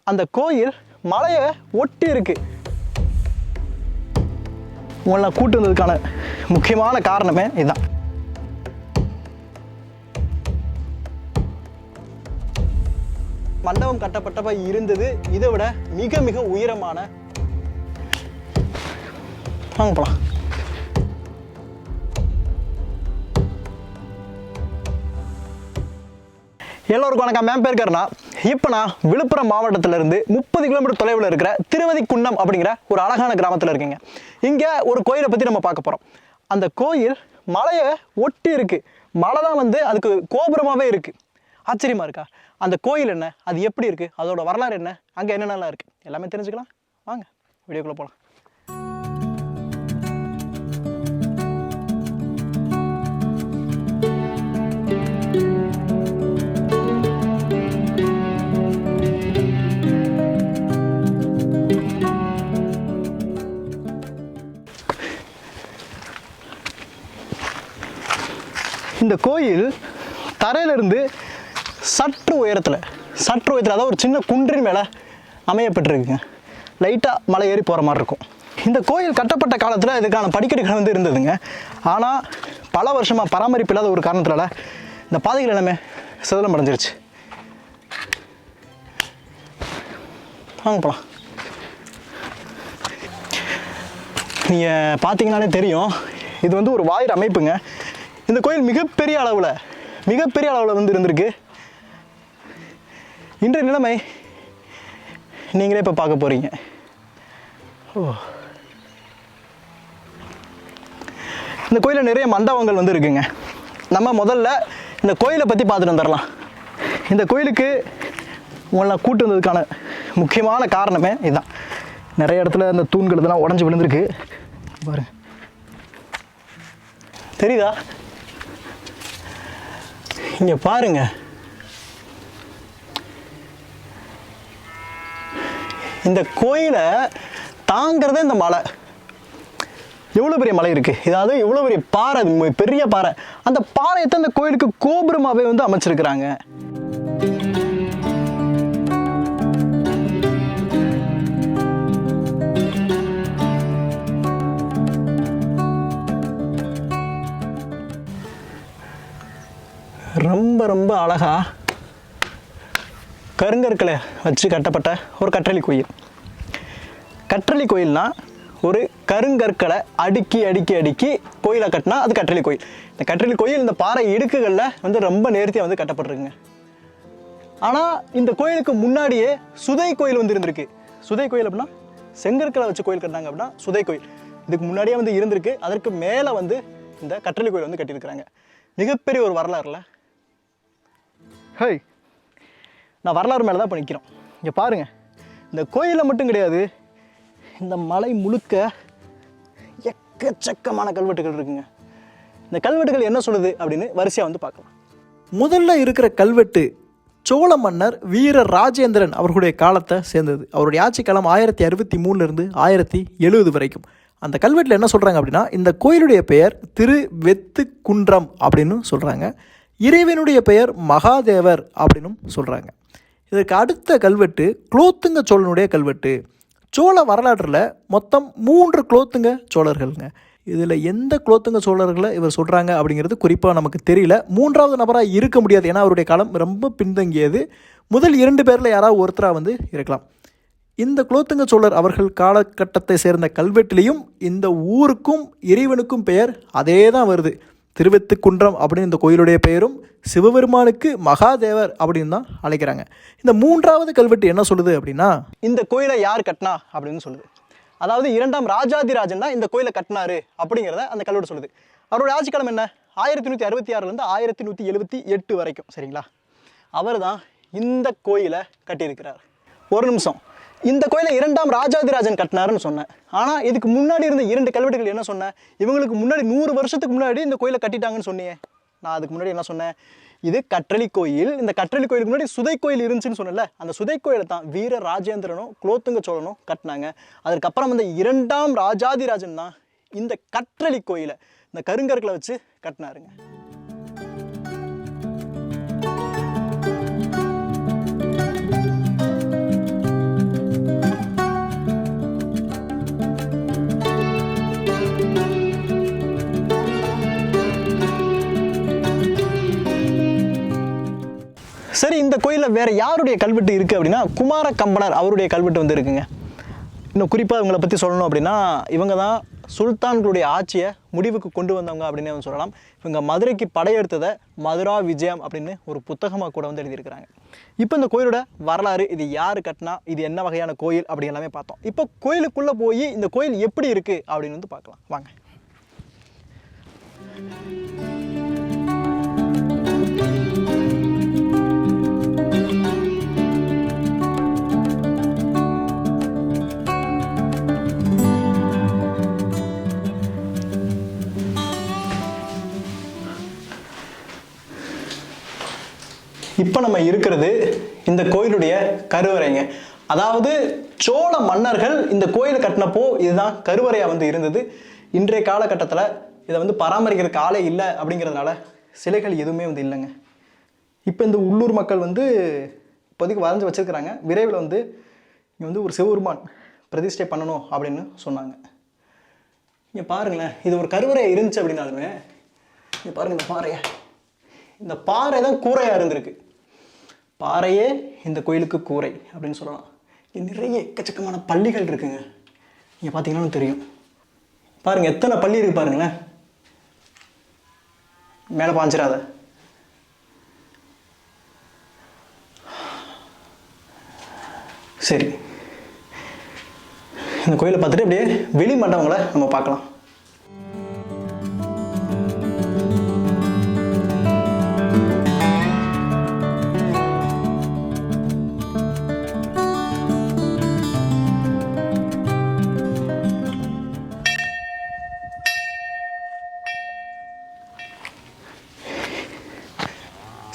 அந்த கோயில் மலையை ஒட்டி இருக்கு. உங்களை கூட்டு வந்ததுக்கான முக்கியமான காரணமே இதுதான். மண்டபம் கட்டப்பட்டப்ப இருந்தது இதை விட மிக மிக உயரமான. வாங்க போலாம். எல்லோருக்கும் வணக்கம். மேம் பேர் கருணா. இப்போ நான் விழுப்புரம் மாவட்டத்திலிருந்து 30 கிலோமீட்டர் தொலைவில் இருக்கிற திருவதிக்குன்றம் அப்படிங்கிற ஒரு அழகான கிராமத்தில் இருக்கீங்க. இங்கே ஒரு கோயிலை பற்றி நம்ம பார்க்க போகிறோம். அந்த கோயில் மலையை ஒட்டி இருக்கு. மலை தான் அதுக்கு கோபுரமாகவே இருக்குது. ஆச்சரியமாக இருக்கா? அந்த கோயில் என்ன, அது எப்படி இருக்குது, அதோட வரலாறு என்ன, அங்கே என்னென்னலாம் இருக்குது, எல்லாமே தெரிஞ்சுக்கலாம். வாங்க வீடியோக்குள்ளே போகலாம். இந்த கோயில் தரையிலிருந்து சற்று உயரத்தில் அதாவது ஒரு சின்ன குன்றின் மேலே அமையப்பட்டிருக்குங்க. லைட்டாக மலை ஏறி போகிற மாதிரி இருக்கும். இந்த கோயில் கட்டப்பட்ட காலத்தில் இதுக்கான படிக்கட்டுகள் இருந்ததுங்க. ஆனால் பல வருஷமாக பராமரிப்பு இல்லாத ஒரு காரணத்தினால இந்த பாதைகள் எல்லாமே சிதலம் அடைஞ்சிருச்சு. வாங்க போகலாம். நீங்கள் பார்த்தீங்கன்னாலே தெரியும், இது ஒரு வாயிறு அமைப்புங்க. இந்த கோயில் மிகப்பெரிய அளவில் இருந்திருக்கு. இன்றைய நிலைமை நீங்களே இப்போ பார்க்க போகிறீங்க. இந்த கோயிலில் நிறைய மண்டபங்கள் இருக்குங்க. நம்ம முதல்ல இந்த கோயிலை பற்றி பார்த்துட்டு வந்துடலாம். இந்த கோயிலுக்கு உங்களை கூட்டு வந்ததுக்கான முக்கியமான காரணமே இதுதான். நிறைய இடத்துல இந்த தூண்கள் இதெல்லாம் உடஞ்சி விழுந்திருக்கு பாருங்க. தெரியுதா? இங்கே பாருங்க. இந்த கோயிலை தாங்கிறதே இந்த மலை. எவ்வளோ பெரிய மலை இருக்குது. இதாவது எவ்வளோ பெரிய பாறை, பெரிய பாறை. அந்த பாறையத்தை அந்த கோயிலுக்கு கோபுரமாகவே அமைச்சிருக்கிறாங்க. ரொம்ப ரொம்ப அழகா கருங்கற்களை வச்சு கட்டப்பட்ட ஒரு கற்றளி கோயில். கற்றளி கோயில்னா ஒரு கருங்கற்களை அடுக்கி அடுக்கி அடுக்கி கோயிலை கட்டினா அது கற்றளி கோயில். இந்த கற்றளி கோயில் இந்த பாறை இடுக்குகளில் ரொம்ப நேர்த்தியாக கட்டப்பட்டிருக்குங்க. ஆனால் இந்த கோயிலுக்கு முன்னாடியே சுதை கோயில் இருந்திருக்கு. சுதை கோயில் அப்படின்னா செங்கற்களை வச்சு கோயில் கட்டினாங்க அப்படின்னா சுதை கோயில். இதுக்கு முன்னாடியே இருந்திருக்கு. அதற்கு மேலே இந்த கற்றளி கோயில் கட்டியிருக்கிறாங்க. மிகப்பெரிய ஒரு வரலாறுல. ஹேய், நான் வரலாறு மேலே தான் இப்போ நிற்கிறோம். இங்கே பாருங்கள், இந்த கோயிலில் மட்டும் கிடையாது, இந்த மலை முழுக்க எக்கச்சக்கமான கல்வெட்டுகள் இருக்குங்க. இந்த கல்வெட்டுகள் என்ன சொல்லுது அப்படின்னு வரிசையாக பார்க்கலாம். முதல்ல இருக்கிற கல்வெட்டு சோழ மன்னர் வீர ராஜேந்திரன் அவர்களுடைய காலத்தை சேர்ந்தது. அவருடைய ஆட்சி காலம் 1063 1070 வரைக்கும். அந்த கல்வெட்டில் என்ன சொல்கிறாங்க அப்படின்னா, இந்த கோயிலுடைய பெயர் திருவெத்துக்குன்றம் அப்படின்னு சொல்கிறாங்க. இறைவனுடைய பெயர் மகாதேவர் அப்படின்னும் சொல்கிறாங்க. இதற்கு அடுத்த கல்வெட்டு குலோத்துங்க சோழனுடைய கல்வெட்டு. சோழ வரலாற்றில் மொத்தம் 3 குலோத்துங்க சோழர்கள்ங்க. இதில் எந்த குலோத்துங்க சோழர்களை இவர் சொல்கிறாங்க அப்படிங்கிறது குறிப்பாக நமக்கு தெரியல. 3வது நபராக இருக்க முடியாது, ஏன்னா அவருடைய காலம் ரொம்ப பின்தங்கியது. முதல் 2 பேரில் யாராவது ஒருத்தராக இருக்கலாம். இந்த குலோத்துங்க சோழர் அவர்கள் காலகட்டத்தை சேர்ந்த கல்வெட்டிலையும் இந்த ஊருக்கும் இறைவனுக்கும் பெயர் அதே தான் வருது. திருவெத்துக்குன்றம் அப்படின்னு இந்த கோயிலுடைய பெயரும் சிவபெருமானுக்கு மகாதேவர் அப்படின்னு தான் அழைக்கிறாங்க. இந்த 3வது கல்வெட்டு என்ன சொல்லுது அப்படின்னா, இந்த கோயிலை யார் கட்டினா அப்படின்னு சொல்லுது. அதாவது 2ஆம் ராஜாதிராஜன் தான் இந்த கோயிலை கட்டினாரு அப்படிங்கிறத அந்த கல்வெட்டு சொல்லுது. அவருடைய ஆட்சி காலம் என்ன, 1166 1178 வரைக்கும். சரிங்களா? அவர் தான் இந்த கோயிலை கட்டியிருக்கிறார். ஒரு நிமிஷம், இந்த கோயிலை 2ஆம் ராஜாதிராஜன் கட்டினாருன்னு சொன்னேன். ஆனால் இதுக்கு முன்னாடி இருந்த 2 கல்வெட்டுகள் என்ன சொன்னேன், இவங்களுக்கு முன்னாடி 100 வருஷத்துக்கு முன்னாடி இந்த கோயிலை கட்டிட்டாங்கன்னு சொன்னீங்க. நான் அதுக்கு முன்னாடி என்ன சொன்னேன், இது கற்றளி கோயில். இந்த கற்றளி கோயிலுக்கு முன்னாடி சுதை கோயில் இருந்துச்சுன்னு சொன்னல, அந்த சுதை கோயிலை தான் வீர ராஜேந்திரனும் குலோத்துங்க சோழனும் கட்டினாங்க. அதுக்கப்புறம் 2ஆம் ராஜாதிராஜன் தான் இந்த கற்றளி கோயிலை இந்த கருங்கற்களை வச்சு கட்டினாருங்க. சரி, இந்த கோயிலில் வேறு யாருடைய கல்வெட்டு இருக்குது அப்படின்னா குமார கம்பனர் அவருடைய கல்வெட்டு வந்து இருக்குங்க. இன்னும் குறிப்பாக இவங்களை பற்றி சொல்லணும் அப்படின்னா இவங்க தான் சுல்தான்களுடைய ஆட்சியை முடிவுக்கு கொண்டு வந்தவங்க அப்படின்னு சொல்லலாம். இவங்க மதுரைக்கு படையெடுத்ததை மதுரா விஜயம் அப்படின்னு ஒரு புத்தகமாக கூட வந்து எழுதியிருக்கிறாங்க. இப்போ இந்த கோயிலோட வரலாறு, இது யார் கட்டினா, இது என்ன வகையான கோயில் அப்படி எல்லாமே பார்த்தோம். இப்போ கோயிலுக்குள்ளே போய் இந்த கோயில் எப்படி இருக்குது அப்படின்னு வந்து பார்க்கலாம் வாங்க. இப்போ நம்ம இருக்கிறது இந்த கோயிலுடைய கருவறைங்க. அதாவது சோழ மன்னர்கள் இந்த கோயில் கட்டினப்போ இதுதான் கருவறையாக வந்து இருந்தது. இன்றைய காலகட்டத்தில் இதை வந்து பராமரிக்கிறதுக்கு ஆளே இல்லை அப்படிங்கிறதுனால சிலைகள் எதுவுமே வந்து இல்லைங்க. இப்போ இந்த உள்ளூர் மக்கள் வந்து இப்போதைக்கு வரைஞ்சி வச்சுருக்கிறாங்க. விரைவில் வந்து இங்கே வந்து ஒரு சிவபெருமான் பிரதிஷ்டை பண்ணணும் அப்படின்னு சொன்னாங்க. இங்கே பாருங்களேன், இது ஒரு கருவறையாக இருந்துச்சு அப்படின்னாலுமே இங்கே பாருங்கள், இந்த பாறையை, இந்த பாறை தான் கூரையாக இருந்திருக்கு. பாறையே இந்த கோயிலுக்கு கூரை அப்படின்னு சொல்லலாம். இங்கே நிறைய எக்கச்சக்கமான பள்ளிகள் இருக்குங்க. நீங்கள் பார்த்தீங்கன்னா தெரியும். பாருங்கள் எத்தனை பள்ளி இருக்குது பாருங்களேன். மேலே பாஞ்சிடாத. சரி, இந்த கோயிலை பார்த்துட்டு அப்படியே வெளி மண்டபங்களை நம்ம பார்க்கலாம்.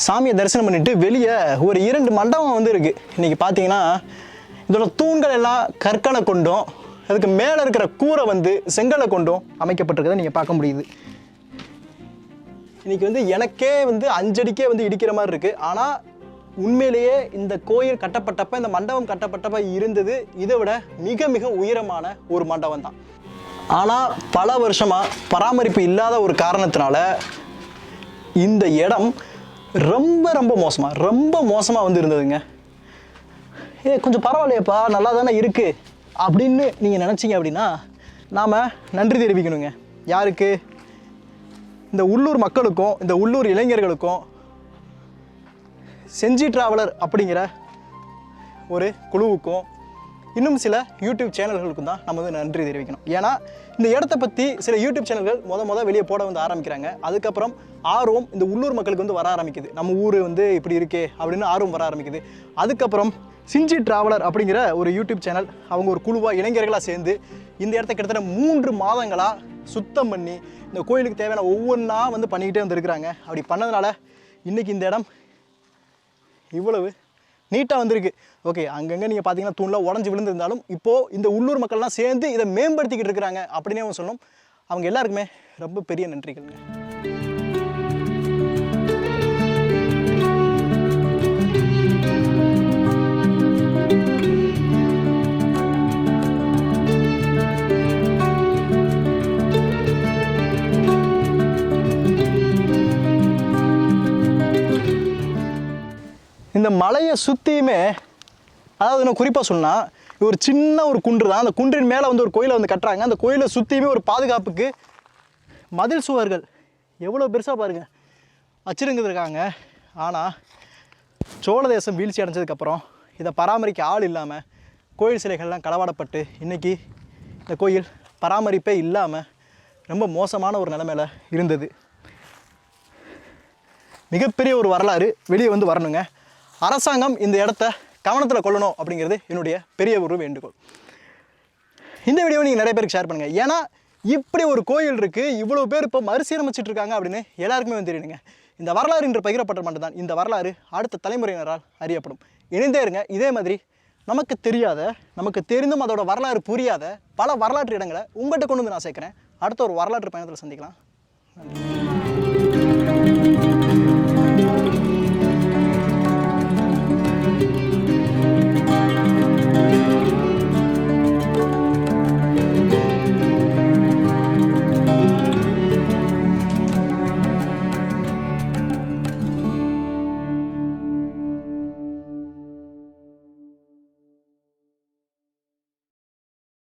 சாமியை தரிசனம் பண்ணிட்டு வெளியே ஒரு 2 மண்டபம் வந்து இருக்குது. இன்றைக்கி பார்த்தீங்கன்னா இதோட தூண்கள் எல்லாம் கற்களை கொண்டும் அதுக்கு மேலே இருக்கிற கூரை வந்து செங்கலை கொண்டும் அமைக்கப்பட்டிருக்கிறத நீங்கள் பார்க்க முடியுது. இன்றைக்கி வந்து எனக்கே வந்து 5 அடிக்கே வந்து இடிக்கிற மாதிரி இருக்குது. ஆனால் உண்மையிலேயே இந்த கோயில் கட்டப்பட்டப்ப, இந்த மண்டபம் கட்டப்பட்டப்ப இருந்தது இதை விட மிக மிக உயரமான ஒரு மண்டபம் தான். ஆனால் பல வருஷமாக பராமரிப்பு இல்லாத ஒரு காரணத்தினால இந்த இடம் ரொம்ப ரொம்ப மோசமாக வந்து இருந்ததுங்க. கொஞ்சம் பரவாயில்லையப்பா, நல்லா தானே இருக்குது அப்படின்னு நீங்கள் நினச்சிங்க அப்படின்னா நாம் நன்றி தெரிவிக்கணுங்க. யாருக்கு? இந்த உள்ளூர் மக்களுக்கும் இந்த உள்ளூர் இளைஞர்களுக்கும் செஞ்சி டிராவலர் அப்படிங்கிற ஒரு குழுவுக்கும் இன்னும் சில யூடியூப் சேனல்களுக்கும் தான் நம்ம வந்து நன்றி தெரிவிக்கணும். ஏன்னா இந்த இடத்த பற்றி சில யூடியூப் சேனல்கள் மொதல் வெளியே போட வந்து ஆரம்பிக்கிறாங்க. அதுக்கப்புறம் ஆர்வம் இந்த உள்ளூர் மக்களுக்கு வந்து வர ஆரம்பிக்குது. நம்ம ஊர் வந்து இப்படி இருக்கே அப்படின்னு ஆர்வம் வர ஆரம்பிக்குது. அதுக்கப்புறம் செஞ்சி டிராவலர் அப்படிங்கிற ஒரு யூடியூப் சேனல் அவங்க ஒரு குழுவாக இளைஞர்களாக சேர்ந்து இந்த இடத்த கிட்டத்தட்ட 3 மாதங்களாக சுத்தம் பண்ணி இந்த கோயிலுக்கு தேவையான ஒவ்வொன்றா வந்து பண்ணிக்கிட்டே வந்துருக்குறாங்க. அப்படி பண்ணதுனால இன்றைக்கி இந்த இடம் இவ்வளவு நீட்டாக வந்திருக்கு. ஓகே, அங்கங்கே நீங்கள் பார்த்தீங்கன்னா தூண்லாம் உடஞ்சி விழுந்திருந்தாலும் இப்போது இந்த உள்ளூர் மக்கள்லாம் சேர்ந்து இதை மேம்படுத்திக்கிட்டு இருக்கிறாங்க அப்படின்னே அவங்க சொல்லணும். அவங்க எல்லாருக்குமே ரொம்ப பெரிய நன்றிகள்ங்க. இந்த மலையை சுற்றியுமே, அதாவது நான் குறிப்பாக சொன்னால் ஒரு சின்ன ஒரு குன்று தான். அந்த குன்றின் மேலே வந்து ஒரு கோயிலை வந்து கட்டுறாங்க. அந்த கோயிலை சுற்றியுமே ஒரு பாதுகாப்புக்கு மதில் சுவர்கள் எவ்வளோ பெருசாக பாருங்கள் வச்சுருந்துருக்காங்க. ஆனால் சோழ தேசம் வீழ்ச்சி அடைஞ்சதுக்கப்புறம் இதை பராமரிக்க ஆள் இல்லாமல் கோயில் சிலைகள்லாம் களவாடப்பட்டு இன்றைக்கி இந்த கோயில் பராமரிப்பே இல்லாமல் ரொம்ப மோசமான ஒரு நிலைமையில் இருந்தது. மிகப்பெரிய ஒரு வரலாறு வெளியே வந்து வரணுங்க. அரசாங்கம் இந்த இடத்த கவனத்தில் கொள்ளணும் அப்படிங்கிறது என்னுடைய பெரிய ஒரு வேண்டுகோள். இந்த வீடியோவை நீங்கள் நிறைய பேருக்கு ஷேர் பண்ணுங்கள். ஏன்னா இப்படி ஒரு கோயில் இருக்குது, இவ்வளோ பேர் இப்போ மறுசீரமைச்சிட்டு இருக்காங்க அப்படின்னு எல்லாருக்குமே வந்து தெரியுங்க. இந்த வரலாறு இன்று பகிரப்பட்ட மட்டும்தான் இந்த வரலாறு அடுத்த தலைமுறையினரால் அறியப்படும். இணைந்தே இருங்க. இதே மாதிரி நமக்கு தெரியாத, நமக்கு தெரிந்தும் அதோட வரலாறு புரியாத பல வரலாற்று இடங்களை உங்கள்கிட்ட கொண்டு வந்து நான் சேர்க்குறேன். அடுத்த ஒரு வரலாற்று பயணத்தில் சந்திக்கலாம். நன்றி.